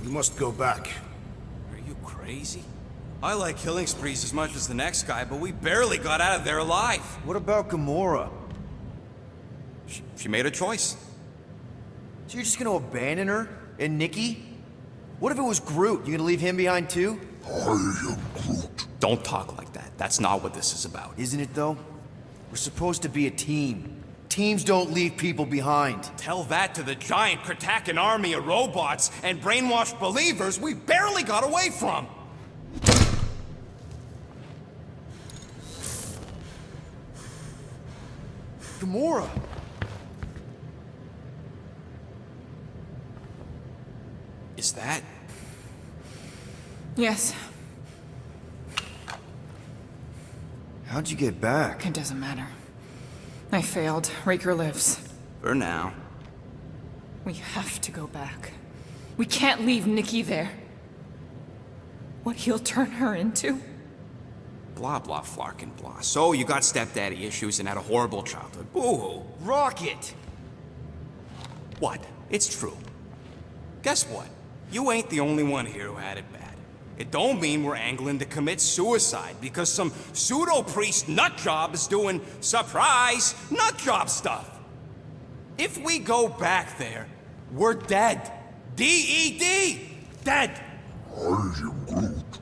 We must go back. Are you crazy? I like killing sprees as much as the next guy, but we barely got out of there alive. What about Gamora? She made a choice. So you're just gonna abandon her? And Nikki? What if it was Groot? You gonna leave him behind too? I am Groot. Don't talk like that. That's not what this is about. Isn't it though? We're supposed to be a team. Teams don't leave people behind. Tell that to the giant Kratakan army of robots and brainwashed believers we barely got away from. Gamora! Is that? Yes, How'd you get back? it doesn't matter. I failed. Raker lives. For now. We have to go back. We can't leave Nikki there. What he'll turn her into? Blah, blah, flarkin' blah. So you got stepdaddy issues and had a horrible childhood. Boo-hoo. Rocket! What? It's true. Guess what? You ain't the only one here who had it bad. It don't mean we're angling to commit suicide because some pseudo-priest nutjob is doing surprise nutjob stuff. If we go back there, we're dead. D-E-D! Dead! I am Groot.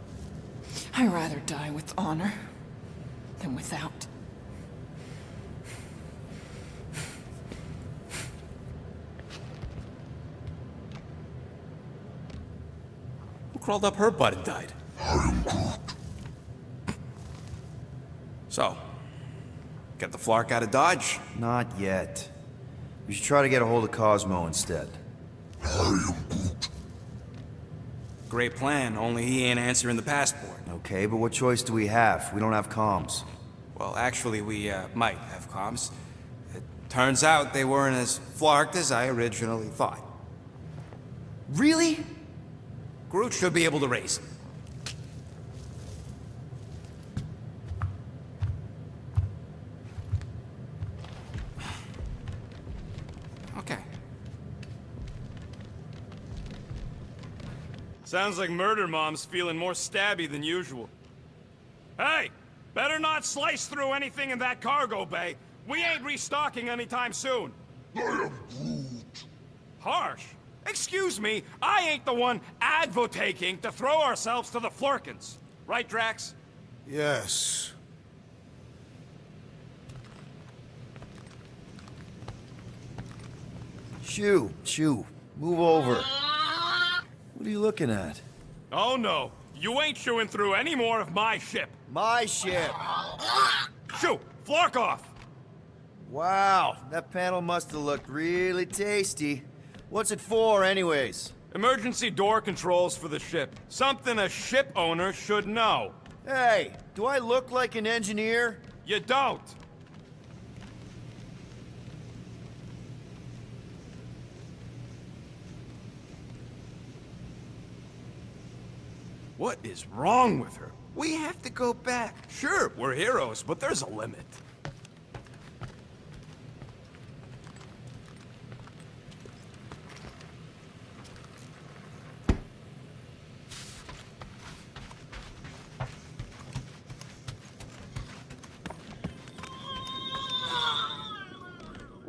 I'd rather die with honor than without. Who crawled up her butt and died? I am Groot. So, get the Flark out of Dodge? Not yet. We should try to get a hold of Cosmo instead. I am Groot. Great plan, only he ain't answering the passport. Okay, but what choice do we have? We don't have comms. Well, actually, we might have comms. It turns out they weren't as flarked as I originally thought. Really? Groot should be able to raise them. Okay. Sounds like Murder Mom's feeling more stabby than usual. Hey! Better not slice through anything in that cargo bay. We ain't restocking anytime soon. I am Groot. Harsh. Excuse me, I ain't the one advocating to throw ourselves to the Flurkins. Right, Drax? Yes. Shoo, move over. What are you looking at? Oh no, you ain't chewing through any more of my ship. My ship! Shoo, Flark off! Wow, that panel must have looked really tasty. What's it for, anyways? Emergency door controls for the ship. Something a ship owner should know. Hey, do I look like an engineer? You don't. What is wrong with her? We have to go back. Sure, we're heroes, but there's a limit.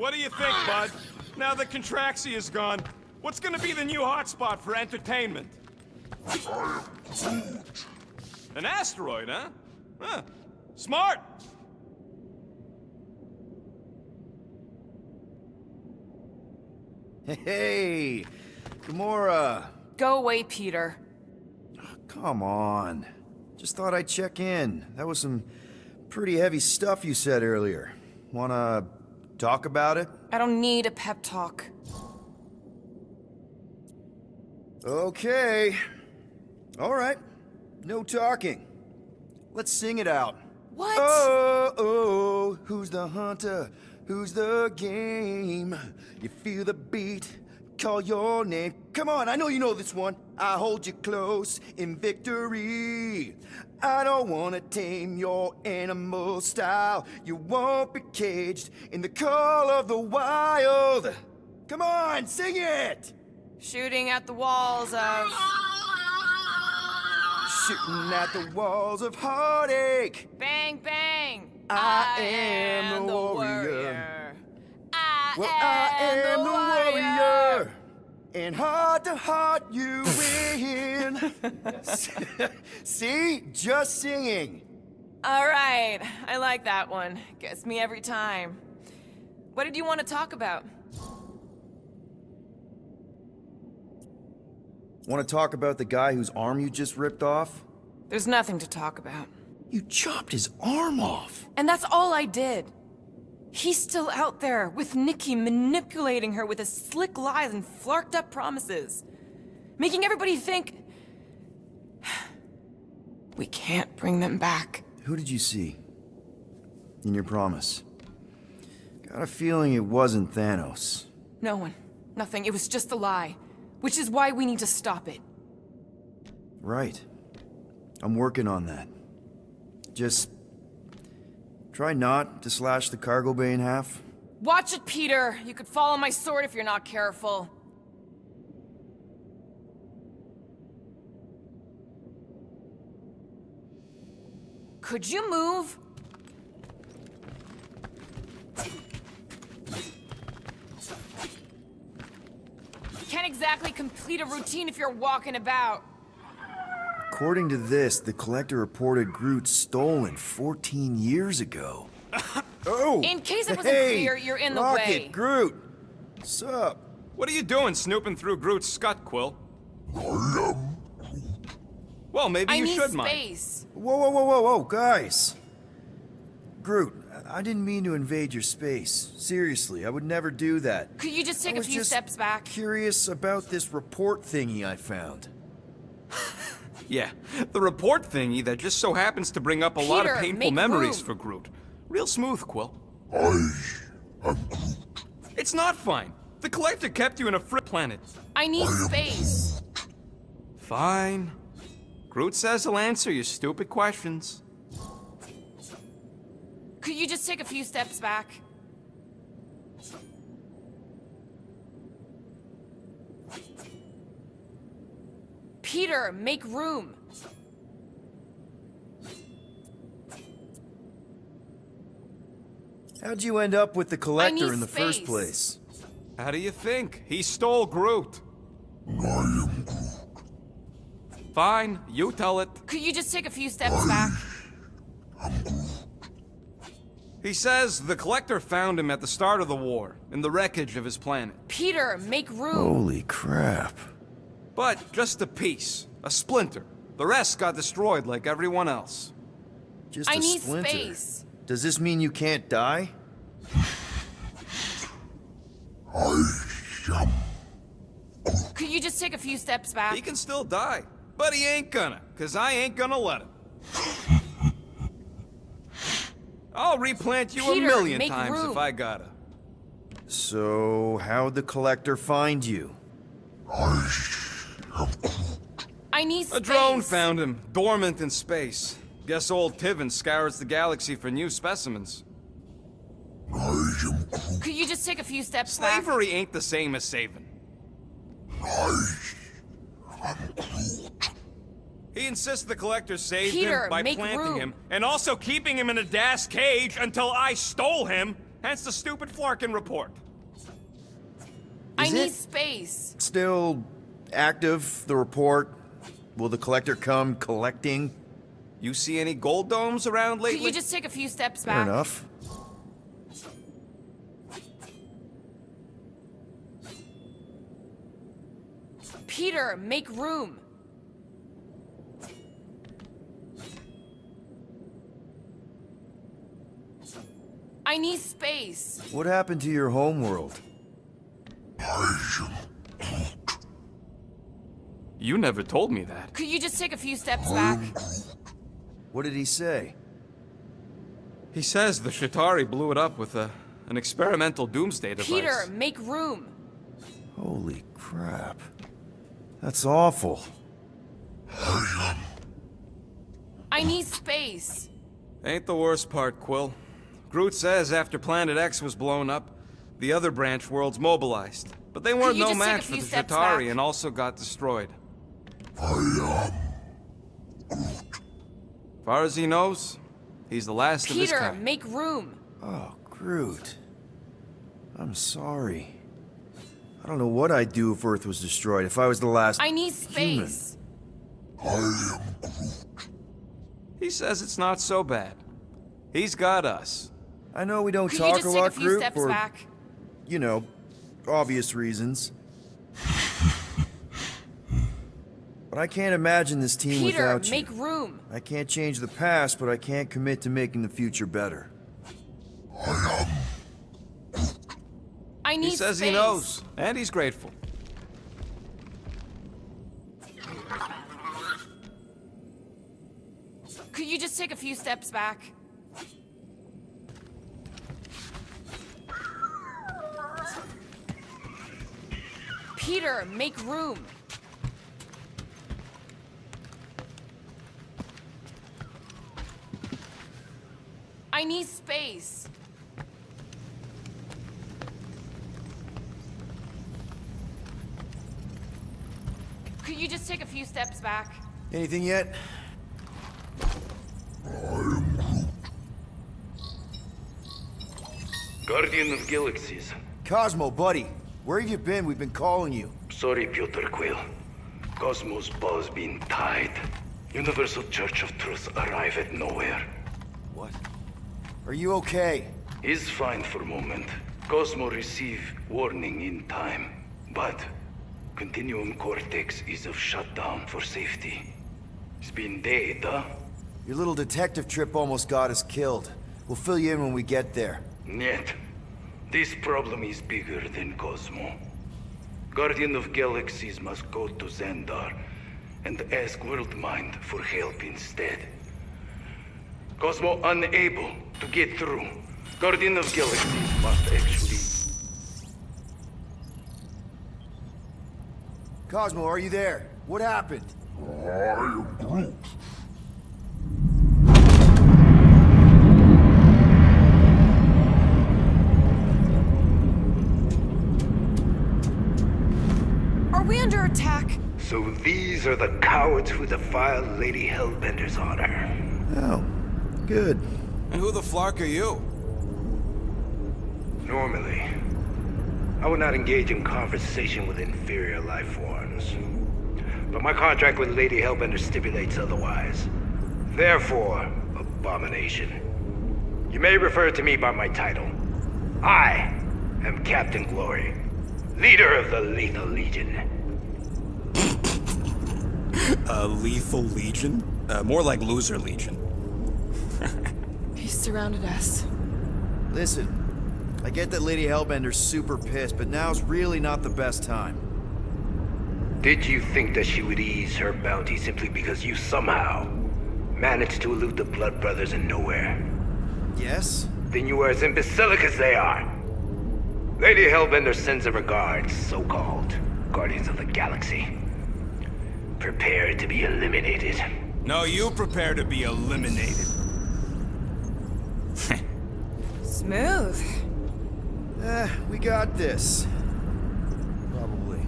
What do you think, bud? Now that Contraxi is gone, what's gonna be the new hotspot for entertainment? I am Groot. An asteroid, huh? Huh. Smart! Hey, Gamora. Go away, Peter. Come on. Just thought I'd check in. That was some pretty heavy stuff you said earlier. Wanna talk about it? I don't need a pep talk. Okay. All right. No talking. Let's sing it out. What? Oh, who's the hunter? Who's the game? You feel the beat, call your name. Come on, I know you know this one. I hold you close in victory. I don't wanna tame your animal style. You won't be caged in the call of the wild. Come on, sing it! Shooting at the walls of... Shooting at the walls of heartache. Bang, bang! I am the warrior. Well, I am the warrior. And heart to heart, you win. See? Just singing. All right, I like that one. Gets me every time. What did you want to talk about? Want to talk about the guy whose arm you just ripped off? There's nothing to talk about. You chopped his arm off. And that's all I did. He's still out there, with Nikki manipulating her with his slick lies and flarked up promises. Making everybody think... we can't bring them back. Who did you see? In your promise? Got a feeling it wasn't Thanos. No one. Nothing. It was just a lie. Which is why we need to stop it. Right. I'm working on that. Just... try not to slash the cargo bay in half. Watch it, Peter! You could fall on my sword if you're not careful. Could you move? Can't exactly complete a routine if you're walking about. According to this, the Collector reported Groot stolen 14 years ago. Oh! In case it wasn't hey, clear, you're in the Rocket, way. Groot! What's up? What are you doing snooping through Groot's scut, Quill? I am Well, maybe I you need should mind. space. Whoa, whoa, whoa, whoa, whoa, guys! Groot, I didn't mean to invade your space. Seriously, I would never do that. Could you just take I a was few just steps back? Curious about this report thingy I found. Yeah, the report thingy that just so happens to bring up a lot of Peter, painful make memories room. for Groot. Real smooth, Quill. I am Groot. It's not fine. The Collector kept you in a planet. I need space. Fine. Groot says he'll answer your stupid questions. Could you just take a few steps back? Peter, make room. How'd you end up with the Collector need in the first space. place? How do you think? He stole Groot. I am Groot. Fine, you tell it. Could you just take a few steps back? He says the Collector found him at the start of the war, in the wreckage of his planet. Peter, make room. Holy crap. But just a piece, a splinter. The rest got destroyed like everyone else. Just I a need splinter. space. Does this mean you can't die? I am Could you just take a few steps back? He can still die, but he ain't gonna, 'cause I ain't gonna let him. I'll replant you Peter, a million make times room. if I gotta. So, how'd the Collector find you? I need space. A drone found him, dormant in space. Guess old Tiven scours the galaxy for new specimens. Could you just take a few steps back? Slavery ain't the same as saving. He insists the Collector saved Peter, him by make planting room. him, and also keeping him in a das cage until I stole him, hence the stupid Flarkin report. I Is need it? space. Still active, the report? Will the Collector come collecting? You see any gold domes around lately? Could you just take a few steps Fair back? enough. Peter, make room. I need space. What happened to your homeworld? You never told me that. Could you just take a few steps back? What did he say? He says the Shatari blew it up with an experimental doomsday device. Peter, make room. Holy crap. That's awful. I need space. Ain't the worst part, Quill. Groot says after Planet X was blown up, The other branch worlds mobilized, but they weren't you no just take a match for few the steps Chitauri back? and also got destroyed. As far as he knows, he's the last of his Peter, kind. make room. Oh, Groot. I'm sorry. I don't know what I'd do if Earth was destroyed, if I was the last I need human. space. He says it's not so bad. He's got us. I know we don't Could you talk just a take a lot, few Groot, steps for, back? you know, obvious reasons. But I can't imagine this team Peter, without you. make room. I can't change the past, but I can't commit to making the future better. I need He says space. he knows, and he's grateful. Could you just take a few steps back? Peter, make room. I need space. Could you just take a few steps back? Anything yet? Guardian of Galaxies. Cosmo, buddy. Where have you been? We've been calling you. Sorry, Piotr Quill. Cosmos ball's been tied. Universal Church of Truth arrive at nowhere. What? Are you okay? He's fine for a moment. Cosmo receive warning in time. But Continuum Cortex is of shutdown for safety. It's been dead, huh? Your little detective trip almost got us killed. We'll fill you in when we get there. Yet, this problem is bigger than Cosmo. Guardian of Galaxies must go to Xandar and ask Worldmind for help instead. Cosmo unable to get through. Guardian of Galaxies must actually... Cosmo, are you there? What happened? Are we under attack? So these are the cowards who defiled Lady Hellbender's honor. Oh, good. And who the flark are you? Normally, I would not engage in conversation with inferior life forms. But my contract with Lady Hellbender stipulates otherwise. Therefore, Abomination. You may refer to me by my title. I am Captain Glory, leader of the Lethal Legion. Lethal Legion? More like Loser Legion. He surrounded us. Listen, I get that Lady Hellbender's super pissed, but now's really not the best time. Did you think that she would ease her bounty simply because you somehow managed to elude the Blood Brothers in nowhere? Yes? Then you are as imbecilic as they are. Lady Hellbender sends her regards, so-called Guardians of the Galaxy. Prepare to be eliminated. No, you prepare to be eliminated. Smooth. We got this. Probably.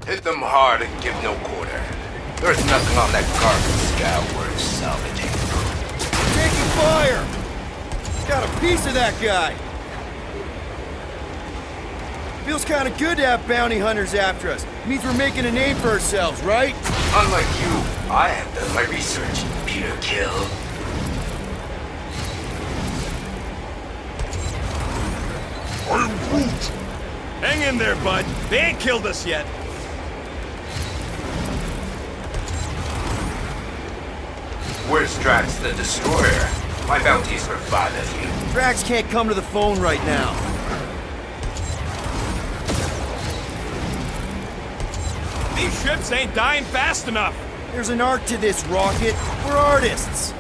Hit them hard and give no quarter. There's nothing on that garbage scout worth salvaging. Taking fire! Got a piece of that guy! Feels kind of good to have bounty hunters after us. Means we're making a name for ourselves, right? Unlike you, I have done my research, Peter Kill. Hang in there, bud. They ain't killed us yet. Where's Drax the Destroyer? My bounty's for 5 of you. Drax can't come to the phone right now. These ships ain't dying fast enough. There's an art to this, Rocket. We're artists.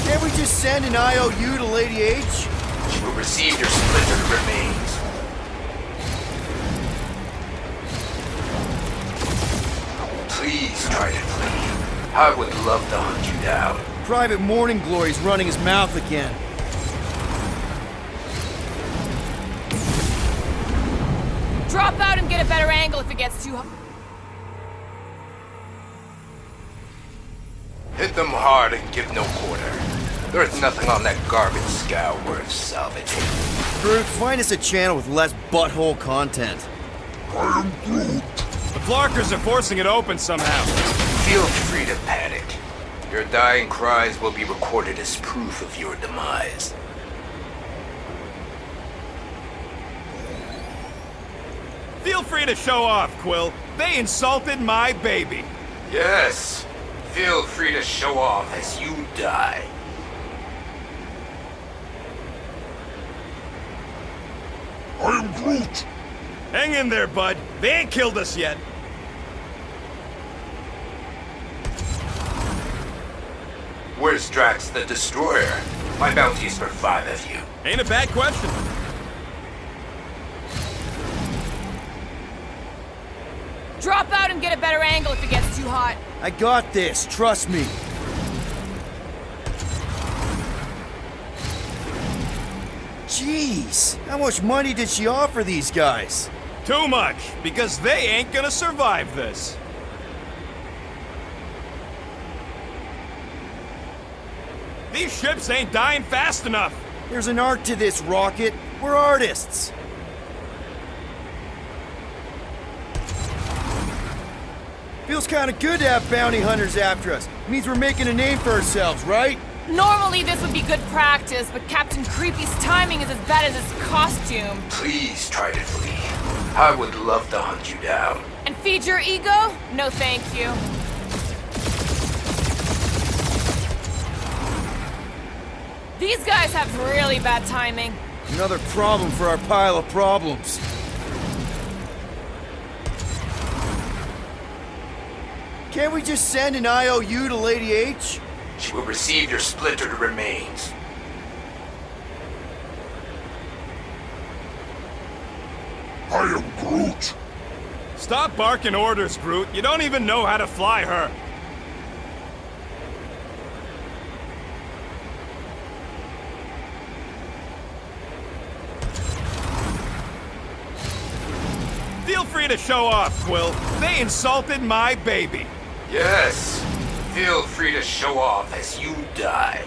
Can't we just send an IOU to Lady H? She will receive your splintered remains. Please try to flee. I would love to hunt you down. Private Morning Glory's running his mouth again. Drop out and get a better angle if it gets too hot. Hit them hard and give no quarter. There's nothing on that garbage scow worth salvaging. Groot, find us a channel with less butthole content. I am Groot. The Flarkers are forcing it open somehow. Feel free to panic. Your dying cries will be recorded as proof of your demise. Feel free to show off, Quill. They insulted my baby. Yes. Feel free to show off as you die. I am Groot. Hang in there, bud. They ain't killed us yet. Where's Drax the Destroyer? My bounty's for 5 of you. Ain't a bad question. Drop out and get a better angle if it gets too hot. I got this, trust me. Jeez, how much money did she offer these guys? Too much, because they ain't gonna survive this. These ships ain't dying fast enough. There's an art to this, Rocket. We're artists. Feels kind of good to have bounty hunters after us. Means we're making a name for ourselves, right? Normally this would be good practice, but Captain Creepy's timing is as bad as his costume. Please try to flee. I would love to hunt you down. And feed your ego? No thank you. These guys have really bad timing. Another problem for our pile of problems. Can't we just send an IOU to Lady H? She will receive your splintered remains. I am Groot. Stop barking orders, Groot. You don't even know how to fly her. Feel free to show off, Quill. They insulted my baby. Yes. Feel free to show off as you die.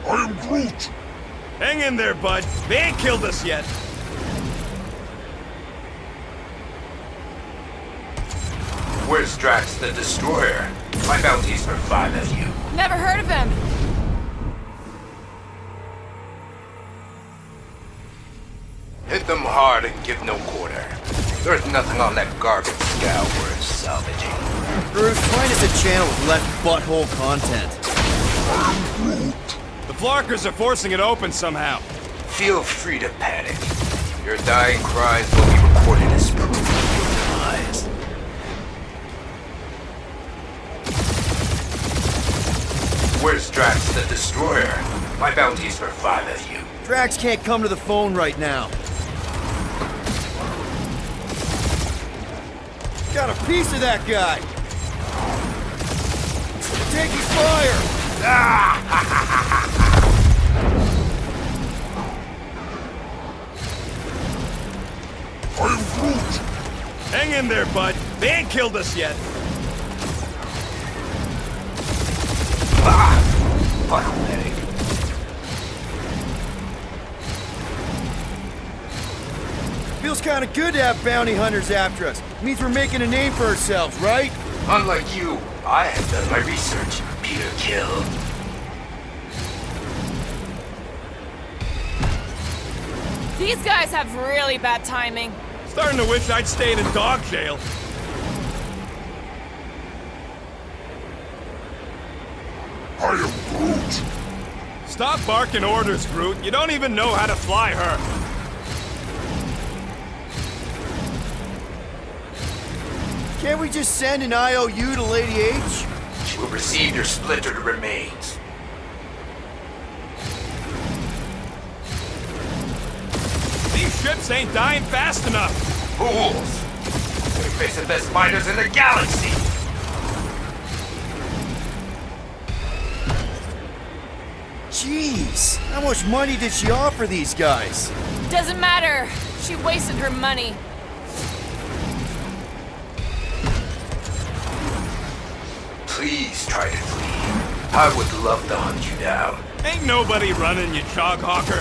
I am Groot. Hang in there, bud. They ain't killed us yet. Where's Drax the Destroyer? My bounty's for 5 of you. Never heard of him. Hit them hard and give no quarter. There's nothing on that garbage scow worth salvaging. Groot, find us a channel with less butthole content. The Flarkers are forcing it open somehow. Feel free to panic. Your dying cries will be recorded as proof of your demise. Where's Drax the Destroyer? My bounty's for 5 of you. Drax can't come to the phone right now. Got a piece of that guy. Taking fire. I am Groot. Hang in there, bud. They ain't killed us yet. Pathetic. Feels kind of good to have bounty hunters after us. Means we're making a name for ourselves, right? Unlike you, I have done my research. Peter Kill. These guys have really bad timing. Starting to wish I'd stayed in dog jail. I am Groot. Stop barking orders, Groot. You don't even know how to fly her. Can't we just send an IOU to Lady H? She will receive your splintered remains. These ships ain't dying fast enough. Fools! We face the best fighters in the galaxy! Jeez, how much money did she offer these guys? Doesn't matter. She wasted her money. Please try to flee. I would love to hunt you down. Ain't nobody running, you choghawker.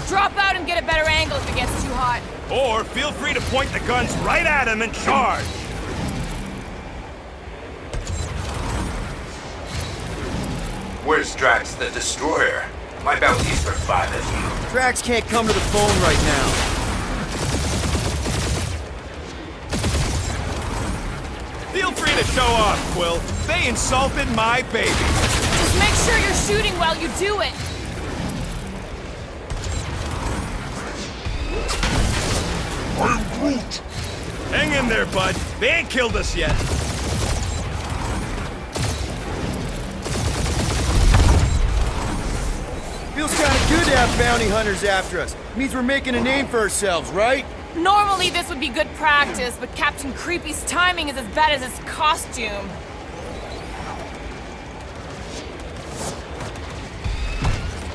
Drop out and get a better angle if it gets too hot. Or feel free to point the guns right at him and charge. Where's Drax the Destroyer? My bounty's for 5 of you. Drax can't come to the phone right now. Feel free to show off, Quill. They insulted my baby. Just make sure you're shooting while you do it. I am Groot! Hang in there, bud. They ain't killed us yet. Feels kind of good to have bounty hunters after us. Means we're making a name for ourselves, right? Normally this would be good practice, but Captain Creepy's timing is as bad as his costume.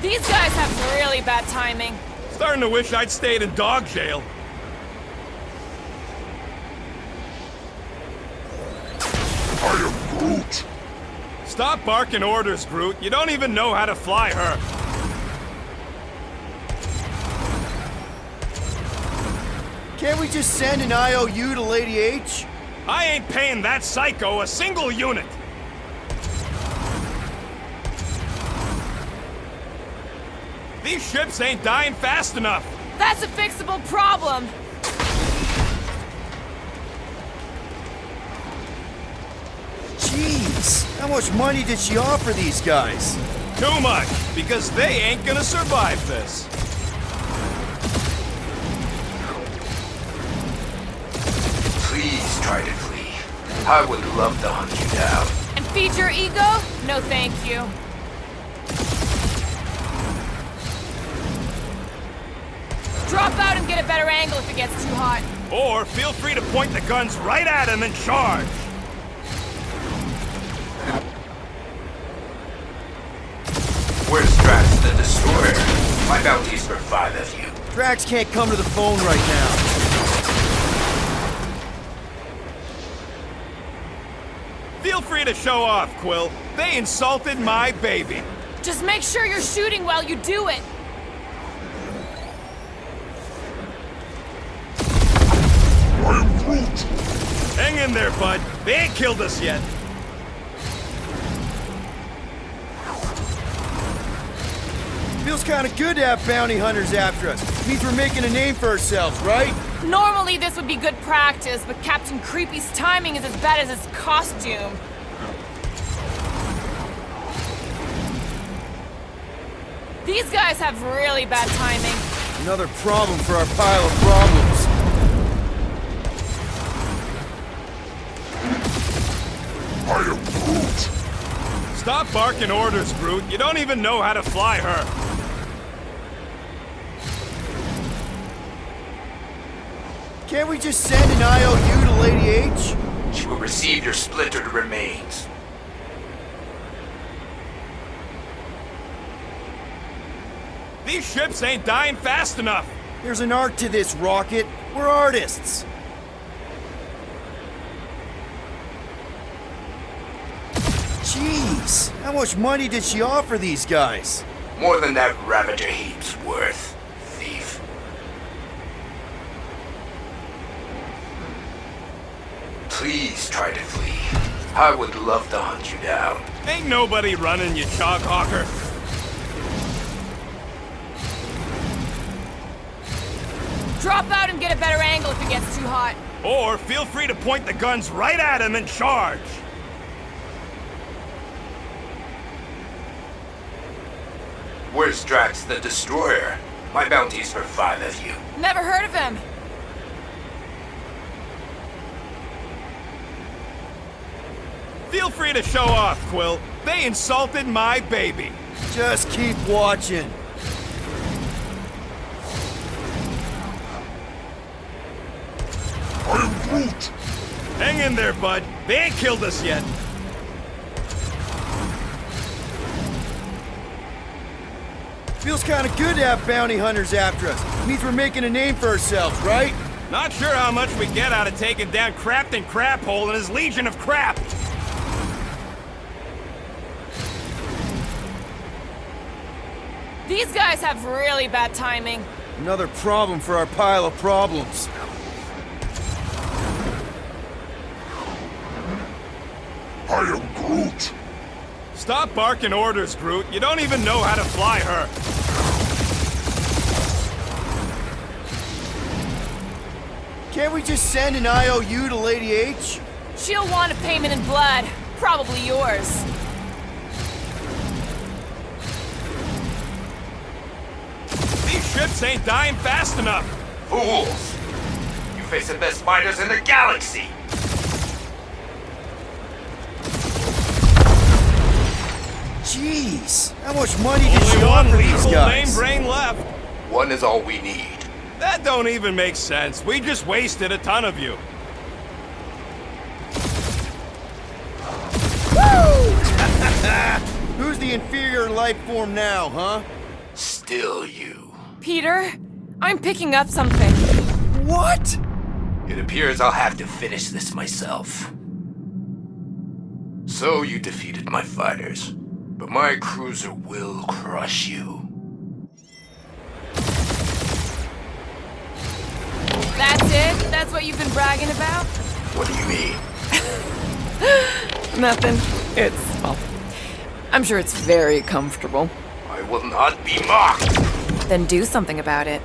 These guys have really bad timing. Starting to wish I'd stayed in dog jail. I am Groot! Stop barking orders, Groot. You don't even know how to fly her. Can't we just send an IOU to Lady H? I ain't paying that psycho a single unit. These ships ain't dying fast enough. That's a fixable problem. Jeez, how much money did she offer these guys? Too much, because they ain't gonna survive this. Please try to flee. I would love to hunt you down. And feed your ego? No thank you. Drop out and get a better angle if it gets too hot. Or feel free to point the guns right at him and charge. Where's Drax the Destroyer? My bounty's for 5 of you. Drax can't come to the phone right now. Feel free to show off, Quill. They insulted my baby. Just make sure you're shooting while you do it. I am Groot! Hang in there, bud. They ain't killed us yet. Feels kind of good to have bounty hunters after us. Means we're making a name for ourselves, right? Normally this would be good practice, but Captain Creepy's timing is as bad as his costume. These guys have really bad timing. Another problem for our pile of problems. I am Groot! Stop barking orders, Groot. You don't even know how to fly her. Can't we just send an IOU to Lady H? She will receive your splintered remains. These ships ain't dying fast enough. There's an art to this, Rocket. We're artists. Jeez, how much money did she offer these guys? More than that Ravager heap's worth, thief. Please try to flee. I would love to hunt you down. Ain't nobody running, you choghawker. Drop out and get a better angle if it gets too hot. Or feel free to point the guns right at him and charge. Where's Drax the Destroyer? My bounty's for 5 of you. Never heard of him. Feel free to show off, Quill. They insulted my baby. Just keep watching. I am Groot. Hang in there, bud. They ain't killed us yet. Feels kind of good to have bounty hunters after us. Means we're making a name for ourselves, right? Not sure how much we get out of taking down Crapton Craphole and his Legion of Crap. These guys have really bad timing. Another problem for our pile of problems. I am Groot. Stop barking orders, Groot. You don't even know how to fly her. Can't we just send an IOU to Lady H? She'll want a payment in blood. Probably yours. These ships ain't dying fast enough. Fools! You face the best fighters in the galaxy! Jeez, how much money did Only she one offer these lethal lame guys? brain left. One is all we need. That don't even make sense. We just wasted a ton of you. Who's the inferior life form now, huh? Still you. Peter, I'm picking up something. What? It appears I'll have to finish this myself. So you defeated my fighters, but my cruiser will crush you. That's it? That's what you've been bragging about? What do you mean? Nothing. It's, well, I'm sure it's very comfortable. I will not be mocked! Then do something about it.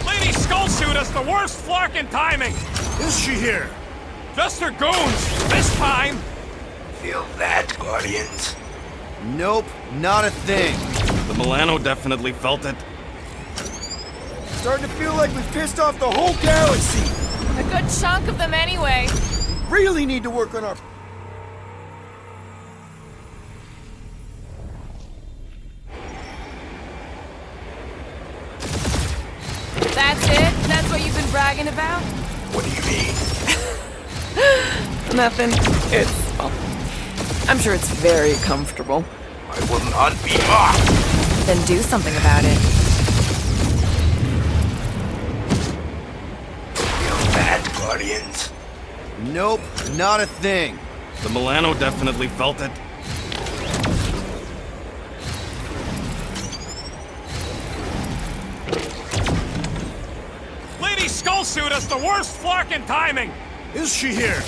Lady Skullsuit has the worst flarkin' timing. Is she here? Just her goons. This time. Feel that, Guardians? Nope, not a thing. The Milano definitely felt it. Starting to feel like we've pissed off the whole galaxy. A good chunk of them anyway. Really need to work on our... That's it? That's what you've been bragging about? What do you mean? Nothing. It's, well, I'm sure it's very comfortable. I will not be mocked! Then do something about it. Feel that, Guardians? Nope, not a thing. The Milano definitely felt it. Lady Skullsuit has the worst flarkin' timing. Is she here?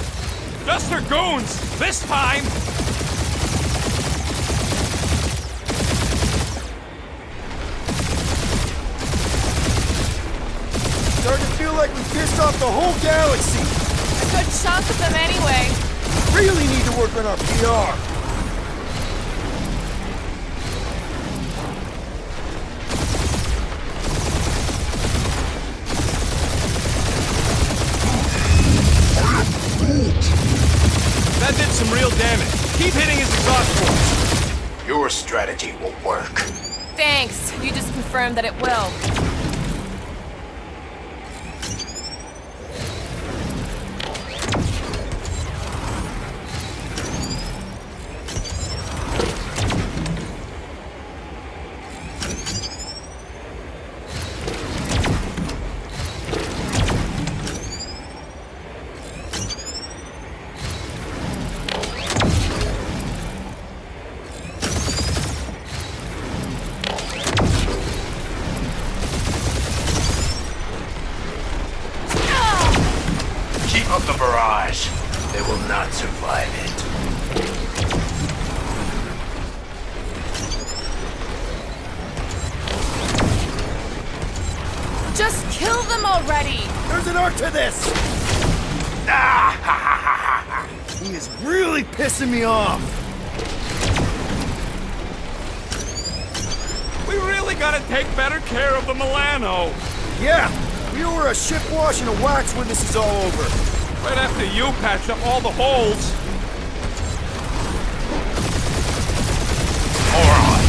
Just her goons. This time. Starting to feel like we've pissed off the whole galaxy. A good chunk of them anyway. Really need to work on our PR. That did some real damage. Keep hitting his exhaust ports. Your strategy will work. Thanks. You just confirmed that it will. Keep up the barrage. They will not survive it. Just kill them already! There's an art to this. He is really pissing me off. We really gotta take better care of the Milano. Yeah, we were a ship wash and a wax when this is all over. Right after you patch up all the holes. Moron.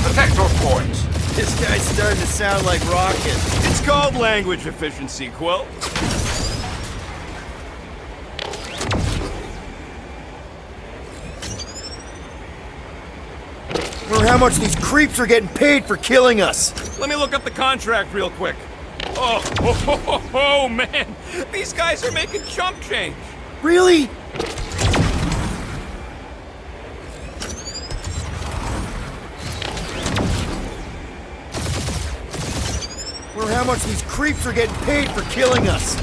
Protector points. This guy's starting to sound like Rocket. It's called language efficiency, Quill. Or how much these creeps are getting paid for killing us. Let me look up the contract real quick. Oh, man. These guys are making chump change. Really? Or how much these creeps are getting paid for killing us.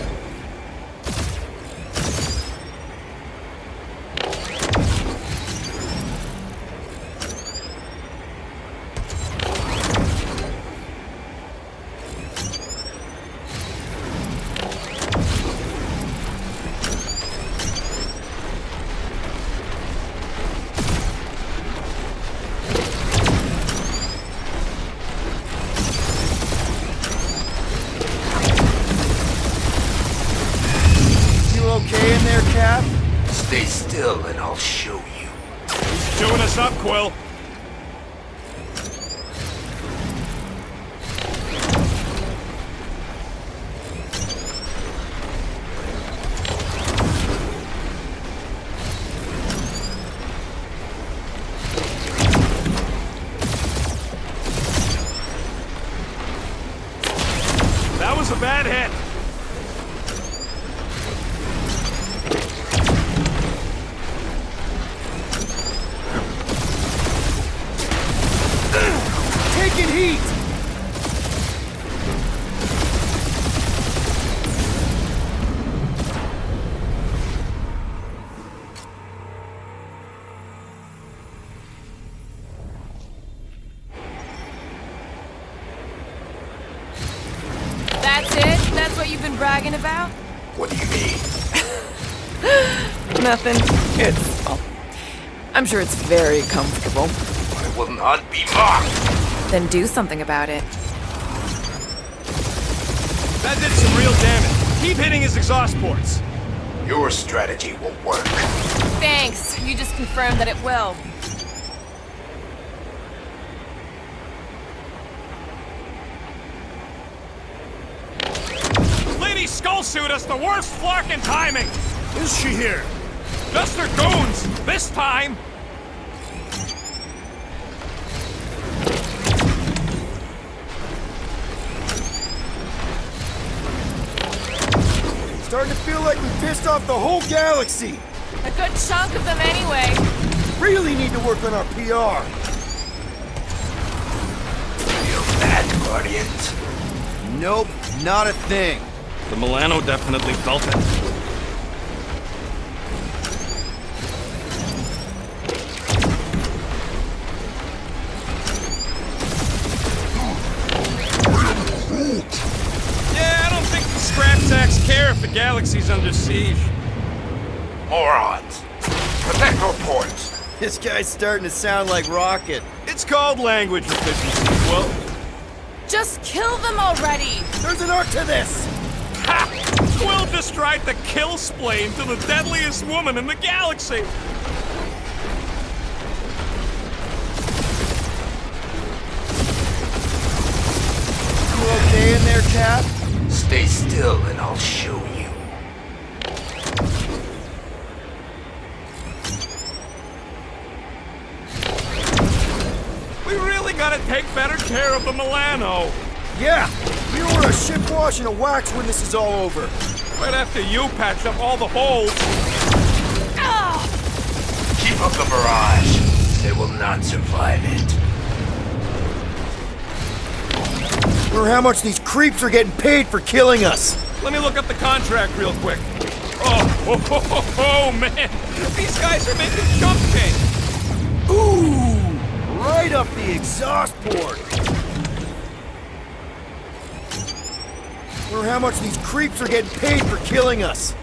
Okay in there, Cap? Stay still and I'll show you. He's chewing us up, Quill. That was a bad hit. Taking heat! That's it? That's what you've been bragging about? What do you mean? Nothing. Well, I'm sure it's very comfortable. I will not be mocked. Then do something about it. That did some real damage. Keep hitting his exhaust ports. Your strategy will work. Thanks. You just confirmed that it will. Lady Skullsuit has the worst flarkin' timing. Is she here? Just her goons. This time. Starting to feel like we pissed off the whole galaxy. A good chunk of them anyway. Really need to work on our PR. Feel that, Guardians? Nope, not a thing. The Milano definitely felt it. Yeah, I don't think the scrap sacks care if the galaxy's under siege. Morons. Protector points. This guy's starting to sound like Rocket. It's called language efficiency, Well, Just kill them already! There's an art to this! ha! Quill just tried to kill Splain to the deadliest woman in the galaxy! You okay in there, Cap? Stay still and I'll show you. We really gotta take better care of the Milano. Yeah, we were a ship wash and a wax when this is all over. Right after you patch up all the holes. Ah! Keep up the barrage. They will not survive it. Or how much these creeps are getting paid for killing us. Let me look up the contract real quick. Oh, man. These guys are making chump change. Ooh, right up the exhaust port. Or how much these creeps are getting paid for killing us.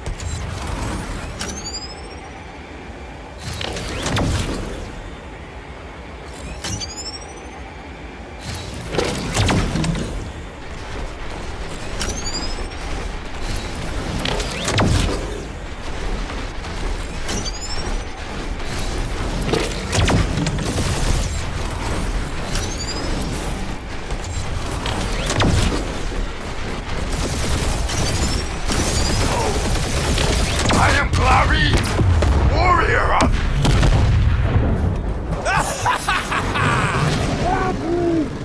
I am Glavi, warrior of...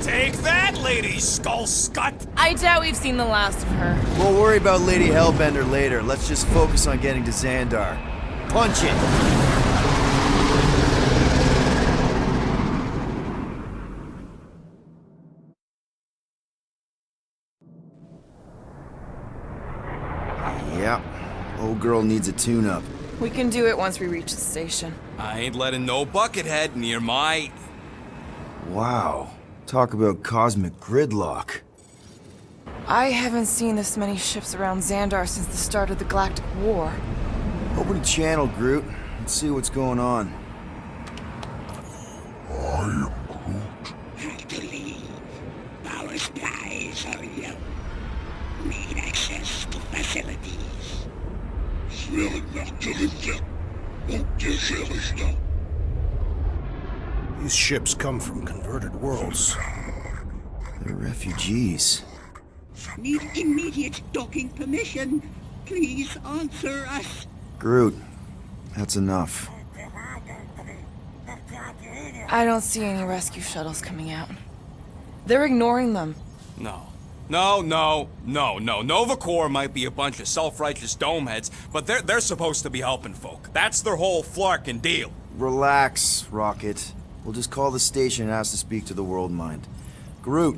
Take that, Lady Skull Scut! I doubt we've seen the last of her. We'll worry about Lady Hellbender later. Let's just focus on getting to Xandar. Punch it! Yeah, old girl needs a tune-up. We can do it once we reach the station. I ain't letting no buckethead near my... Wow, talk about cosmic gridlock. I haven't seen this many ships around Xandar since the start of the Galactic War. Open a channel, Groot. Let's see what's going on. Have to leave. Power supplies are low. Need access to facilities. These ships come from converted worlds. They're refugees. Need immediate docking permission. Please answer us. Groot, that's enough. I don't see any rescue shuttles coming out. They're ignoring them. No. Nova Corps might be a bunch of self-righteous domeheads, but they're supposed to be helping folk. That's their whole flarkin' deal. Relax, Rocket. We'll just call the station and ask to speak to the World Mind. Groot.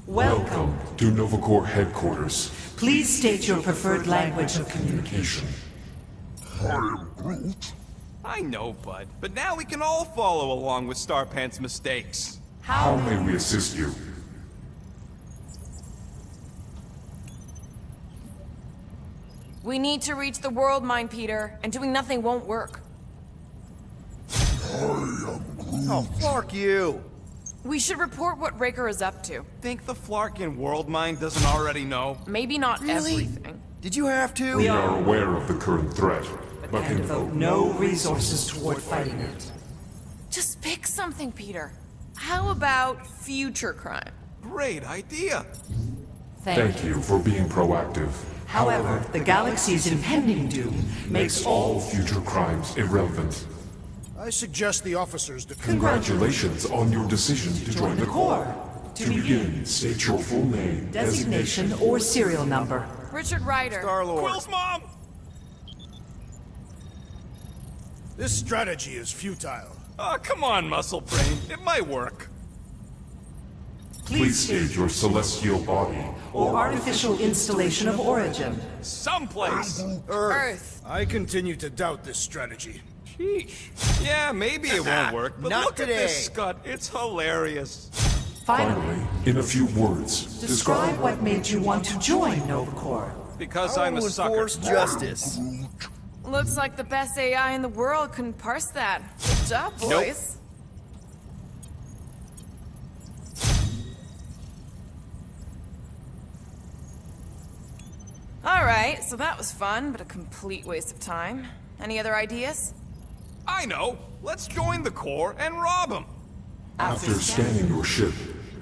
Welcome to Nova Corps headquarters. Please state your preferred language of communication. I am Groot. I know, bud, but now we can all follow along with Starpant's mistakes. How may we assist you? We need to reach the World Mind, Peter, and doing nothing won't work. Oh, fuck you! We should report what Raker is up to. Think the Flarkin World Mind doesn't already know? Maybe not everything. Did you have to? We are aware of the current threat, but And devote no resources toward fighting it. Just pick something, Peter. How about future crime? Great idea. Thank you for being proactive. However, the galaxy's impending doom makes all All future crimes irrelevant. I suggest the officers Congratulations on your decision to join the Corps. To begin, state your full name, designation or serial number. Richard Ryder. Star-Lord. Quill's mom! This strategy is futile. Oh, come on, Muscle Brain. It might work. Please state your celestial body. Or artificial installation of origin. Someplace. Earth. I continue to doubt this strategy. Sheesh. Yeah, maybe it won't work, but Not look today. at this, Scott. It's hilarious. Finally, In a few words, describe what made you want to join Nova Corps. Because I I'm a will sucker. enforce justice. Looks like the best AI in the world couldn't parse that. Good job, boys. Alright, so that was fun, but a complete waste of time. Any other ideas? I know. Let's join the Corps and rob them. after scanning your ship,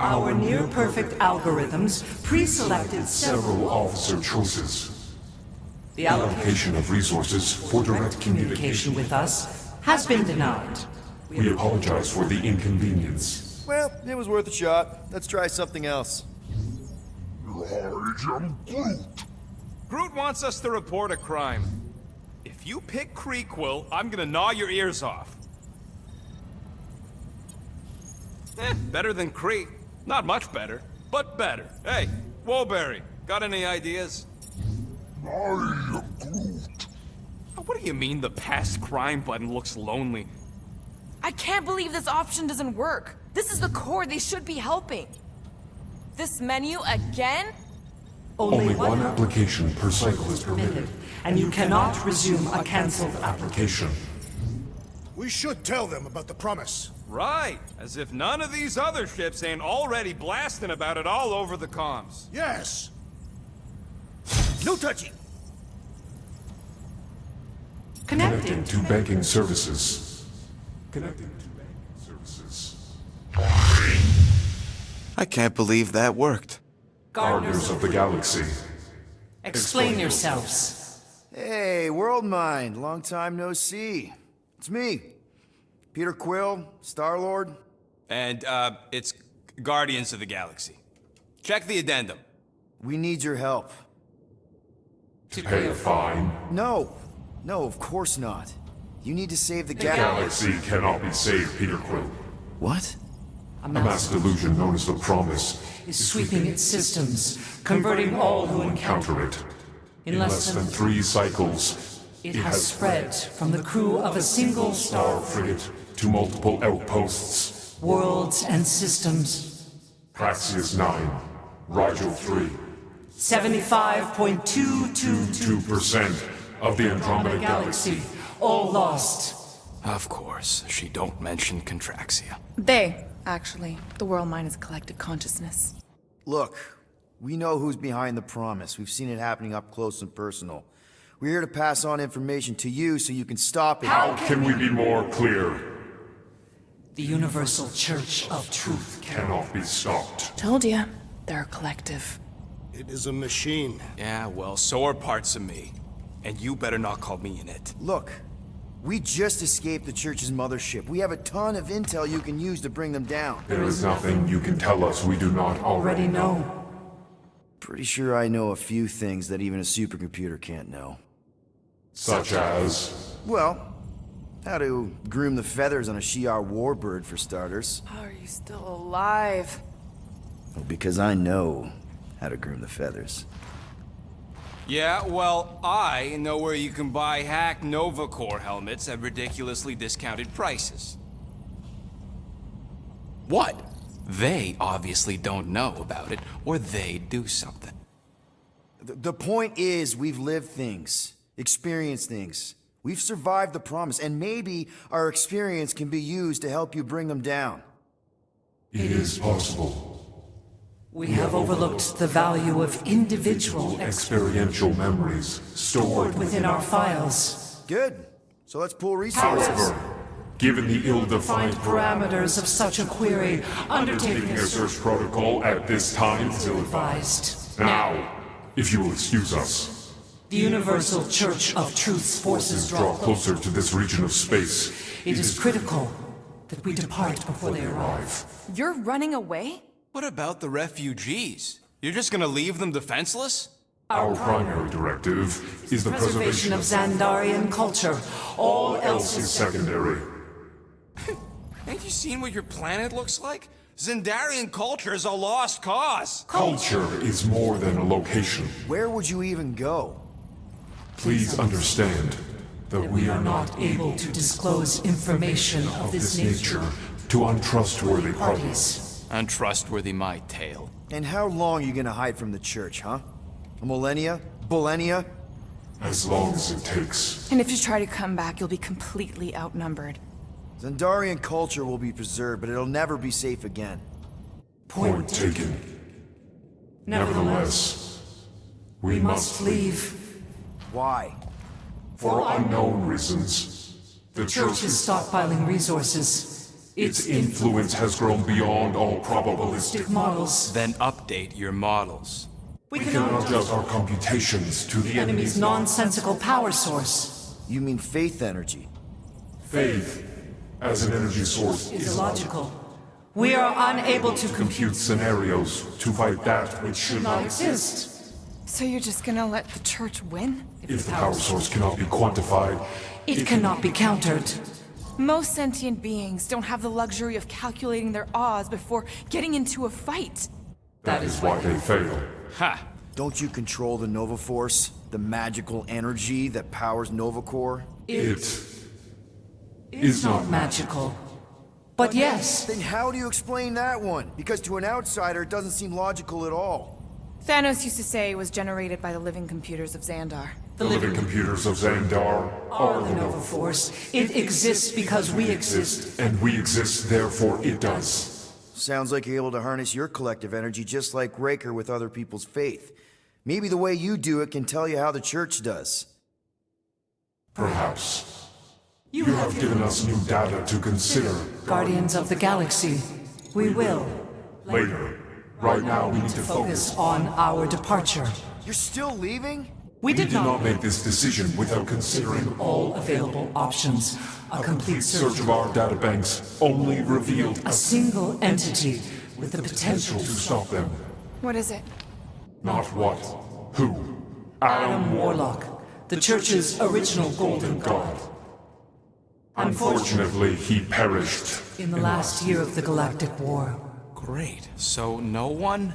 Our near-perfect algorithms pre-selected several officer choices. The Allocation of resources for direct communication with us has been denied. We apologize for the inconvenience. Well, it was worth a shot. Let's try something else. I am Groot. Groot wants us to report a crime. If you pick Kreequill, I'm gonna gnaw your ears off. Better than Kree. Not much better, but better. Hey, Woolberry, got any ideas? I am Groot. What do you mean the past crime button looks lonely? I can't believe this option doesn't work. This is the Corps. They should be helping. This menu again? Only one application per cycle is permitted. And you cannot resume a cancelled application. We should tell them about the promise. Right, as if none of these other ships ain't already blasting about it all over the comms. Yes. No touching. Connecting to banking services. Connecting to banking services. I can't believe that worked. Guardians of the Galaxy. Explain yourselves. Hey, World Mind, long time no see. It's me, Peter Quill, Star-Lord. And, it's Guardians of the Galaxy. Check the addendum. We need your help. To pay a fine. No, of course not. You need to save the The galaxy cannot be saved, Peter Quill. What? A mass delusion known as the Promise Is sweeping its systems, converting all who encounter it. In less than 3 cycles, it has spread from the crew of a single Star frigate to multiple outposts. worlds and systems. Praxius 9, Rigel 3. 75.222% 2% of the Andromeda Galaxy. all lost. Of course, she don't mention Contraxia. They, actually. The World Mind is a collective consciousness. Look, we know who's behind the Promise. We've seen it happening up close and personal. We're here to pass on information to you so you can stop it. How can we be more clear? The Universal Church of Truth Cannot be stopped. Told ya. They're a collective. It is a machine. Yeah, well, so are parts of me. And you better not call me in it. Look, we just escaped the Church's mothership. We have a ton of intel you can use to bring them down. There is nothing you can tell us we do not already know. Pretty sure I know a few things that even a supercomputer can't know. Such as... Well, how to groom the feathers on a Shi'ar warbird, for starters. How are you still alive? Because I know how to groom the feathers. Yeah, well, I know where you can buy hack Nova Corps helmets at ridiculously discounted prices. What? They obviously don't know about it, or they'd do something. The point is, we've lived things, experienced things. We've survived the Promise, and maybe our experience can be used to help you bring them down. It is possible. We have overlooked the value of individual Experiential memories stored within our files. Good. So let's pool resources. However, given the ill-defined Parameters of such a query, undertaking a search protocol at this time is ill-advised. Now, if you will excuse us, The Universal Church of Truth's forces draw closer to this region of space. It is critical that we depart before they arrive. You're running away? What about the refugees? You're just gonna leave them defenseless? Our primary directive is the preservation of Xandarian culture. All else is secondary. Ain't you seen what your planet looks like? Xandarian culture is a lost cause. Culture is more than a location. Where would you even go? Please understand that we are not able to disclose information of this nature to untrustworthy parties. parties. Untrustworthy my tale. And how long are you gonna hide from the Church, huh? A millennia? Millennia? As long as it takes. And if you try to come back, you'll be completely outnumbered. Xandarian culture will be preserved, but it'll never be safe again. Point taken. Nevertheless, we must leave. Why? For unknown reasons. The Church is stockpiling resources. Its influence has grown beyond all probabilistic models. Then update your models. We cannot adjust our computations to the enemy's nonsensical power source. You mean faith energy? Faith, as an energy source, is illogical. We are unable to compute scenarios to fight that which should not exist. So you're just gonna let the Church win? If the power source cannot be quantified, it cannot be countered. Most sentient beings don't have the luxury of calculating their odds before getting into a fight. That is why they fail. Ha! Don't you control the Nova Force? The magical energy that powers Nova Corps? It is not magical. But yes. Then how do you explain that one? Because to an outsider, it doesn't seem logical at all. Thanos used to say it was generated by the living computers of Xandar. The living computers of Xandar are the Nova Force. It exists because we exist. And we exist, therefore it does. Sounds like you're able to harness your collective energy just like Raker with other people's faith. Maybe the way you do it can tell you how the Church does. Perhaps. You have given us new data to consider. Guardians of the Galaxy. We will. Later. Right now, we need to Focus focus. on our departure. You're still leaving? We We did not make this decision without considering all available options. A complete search search of our databanks only revealed a single entity with the potential to stop them. What is it? Not what, who. Adam Warlock, the Church's original golden god. Unfortunately, he perished. In the last year of the Galactic War, Great. So no one?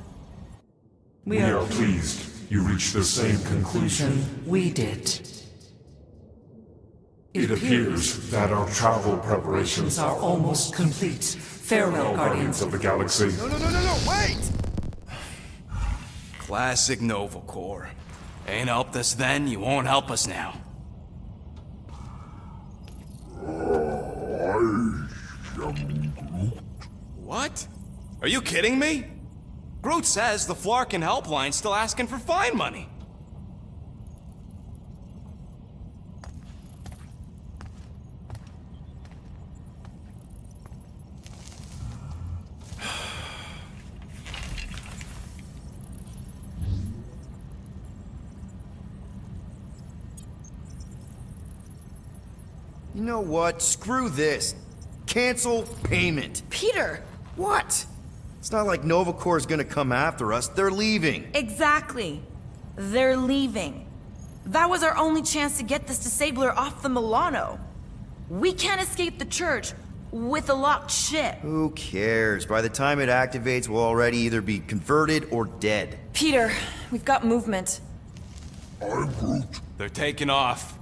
we We are are pleased you reached the same conclusion. we did. It appears that our travel preparations are almost complete. Farewell, Guardians Guardians. of the Galaxy. No, wait! Classic Nova Corps. Ain't helped us then, you won't help us now. What? Are you kidding me? Groot says the Flarkin helpline's still asking for fine money. You know what? Screw this. Cancel payment. Peter! What? It's not like Nova Corps is gonna come after us. They're leaving. Exactly. They're leaving. That was our only chance to get this disabler off the Milano. We can't escape the church with a locked ship. Who cares? By the time it activates, we'll already either be converted or dead. Peter, we've got movement. I'm Groot. They're taking off.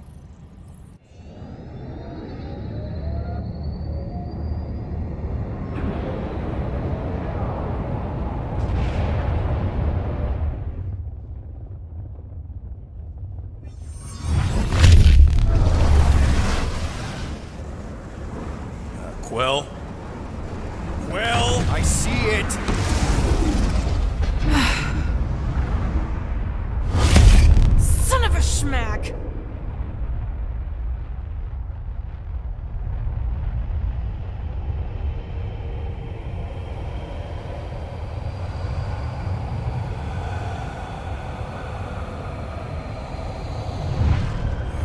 Quill? Quill? I see it. Son of a schmack!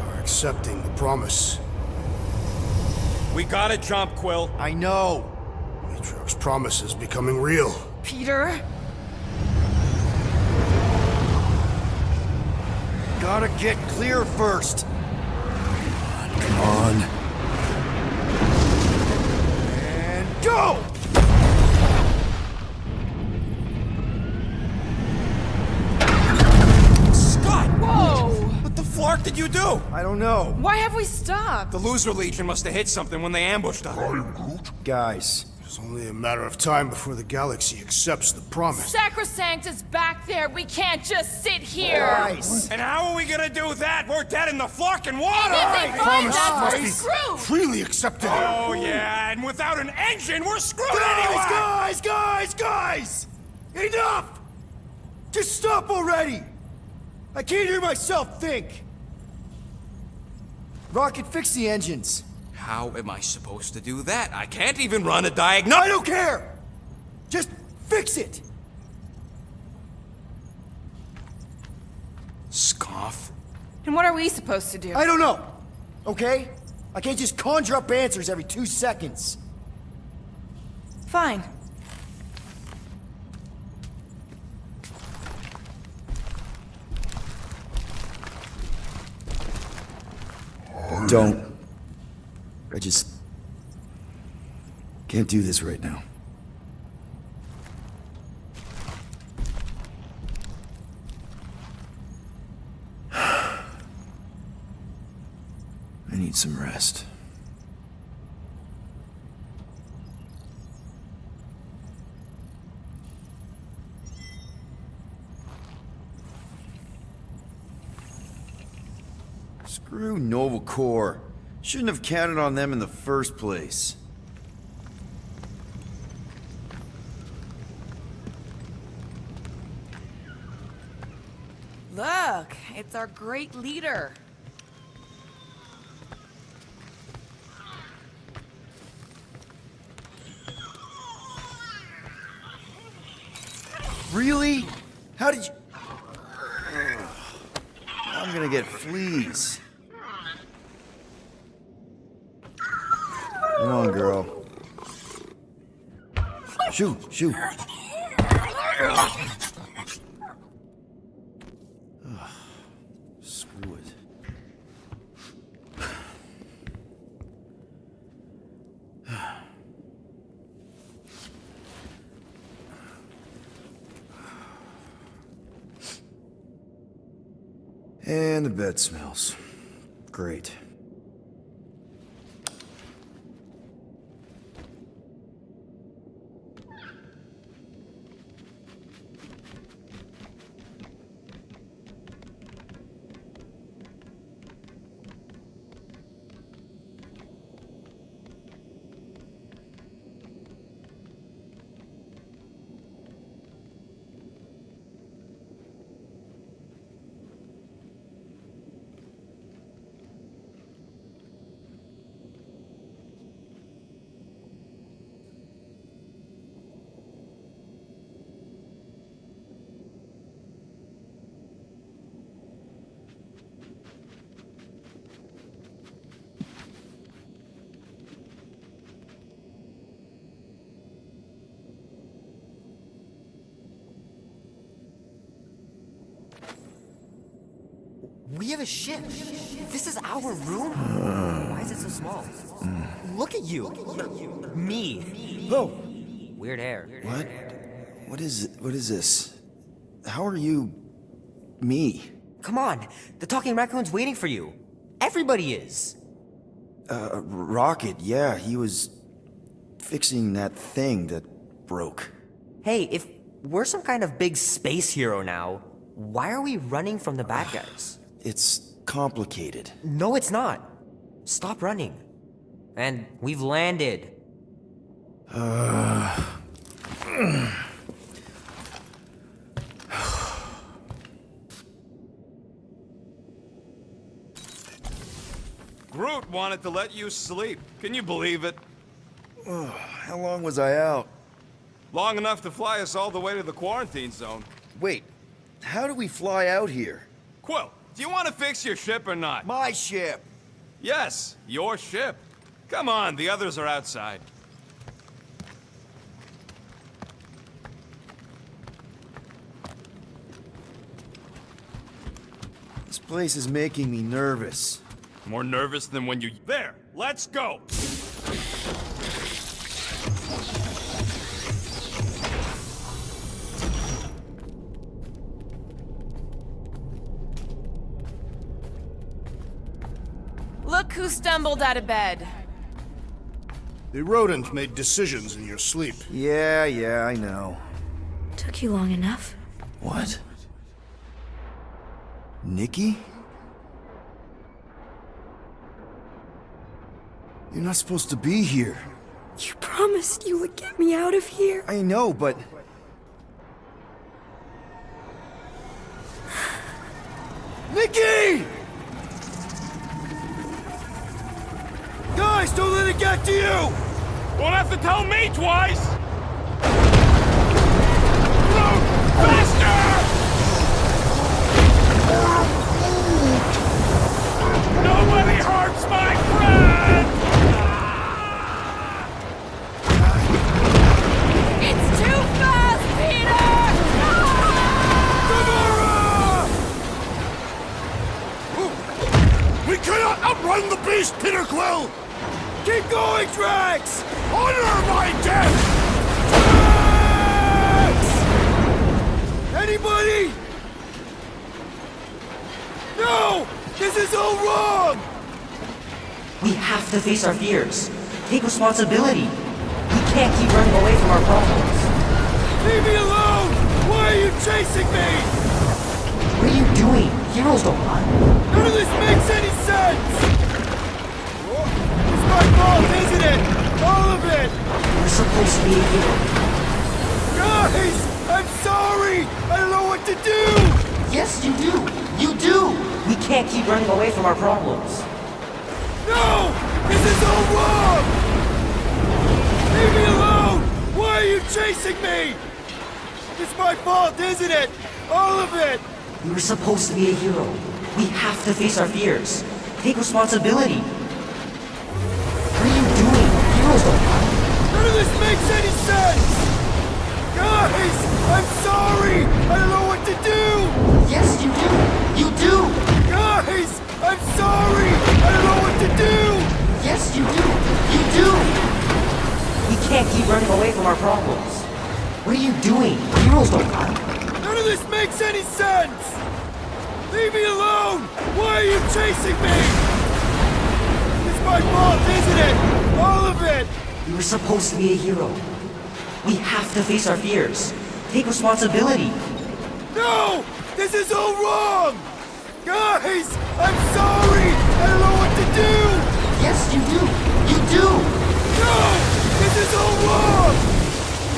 You're accepting the promise. We gotta jump, Quill. I know. Matriarch's promise is becoming real. Peter? Gotta get clear first. Come on. And go! Scott! Whoa! What the flark did you do? I don't know. Why have we stopped? The Loser Legion must have hit something when they ambushed us. I'm Groot. Guys, It's only a matter of time before the galaxy accepts the promise. Sacrosanct is back there. We can't just sit here. guys. And how are we gonna do that? We're dead in the flarkin' water! If they find Promise us, must we're be screwed. freely accepted. Oh yeah, and without an engine, we're screwed Guys, anyway! guys! Enough! Just stop already! I can't hear myself think. Rocket, fix the engines. How am I supposed to do that? I can't even run a I diagnostic. don't care! Just fix it! Scoff. And what are we supposed to do? I don't know, okay? I can't just conjure up answers every 2 seconds. Fine. Don't. I just can't do this right now. I need some rest. Screw Nova Corps. Shouldn't have counted on them in the first place. Look, it's our great leader. Really? How did you... I'm gonna get fleas. Come on, girl. Shoot, shoot. Screw it. And the bed smells. Great. We have a ship. This is our room? Why is it so small? Look at you. Me. Oh! Weird hair. What? What is this? How are you... me? Come on. The talking raccoon's waiting for you. Everybody is. Rocket, yeah, he was... fixing that thing that broke. Hey, if we're some kind of big space hero now, why are we running from the bad guys? It's complicated. No, it's not. Stop running. And we've landed. Groot wanted to let you sleep. Can you believe it? How long was I out? Long enough to fly us all the way to the quarantine zone. Wait, how do we fly out here? Quill, do you want to fix your ship or not? My ship! Yes, your ship. Come on, the others are outside. This place is making me nervous. More nervous than when you... There, let's go! Look who stumbled out of bed. The rodent made decisions in your sleep. Yeah, I know. Took you long enough. What? Nikki? You're not supposed to be here. You promised you would get me out of here. I know, but... Nikki! Guys, don't let it get to you! Won't have to tell me twice! Groot, faster! Nobody hurts my friend! It's too fast, Peter! We cannot outrun the beast, Peter Quill! Keep going, Drax! Honor my death! Drax! Anybody? No! This is all wrong! We have to face our fears. Take responsibility. We can't keep running away from our problems. Leave me alone! Why are you chasing me? What are you doing? Heroes don't run. None of this makes any sense! It's my fault, isn't it? All of it! We're supposed to be a hero. Guys! I'm sorry! I don't know what to do! Yes, you do! You do! We can't keep running away from our problems. No! This is all wrong! Leave me alone! Why are you chasing me? It's my fault, isn't it? All of it! We were supposed to be a hero. We have to face our fears. Take responsibility. What are you doing? Heroes don't cry. None of this makes any sense! Guys! I'm sorry! I don't know what to do! Yes, you do! You do! Guys! I'm sorry! I don't know what to do! Yes, you do! You do! We can't keep running away from our problems. What are you doing? Heroes don't cry. None of this makes any sense! Leave me alone! Why are you chasing me? It's my fault, isn't it? All of it! We were supposed to be a hero. We have to face our fears. Take responsibility. No! This is all wrong! Guys! I'm sorry! I don't know what to do! Yes, you do! You do! No! This is all wrong!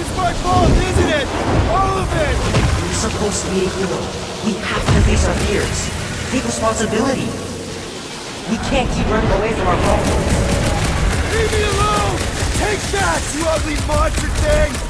It's my fault, isn't it? All of it! We were supposed to be a hero. We have to face our fears. Take responsibility. We can't keep running away from our problems. Leave me alone! Take that, you ugly monster thing!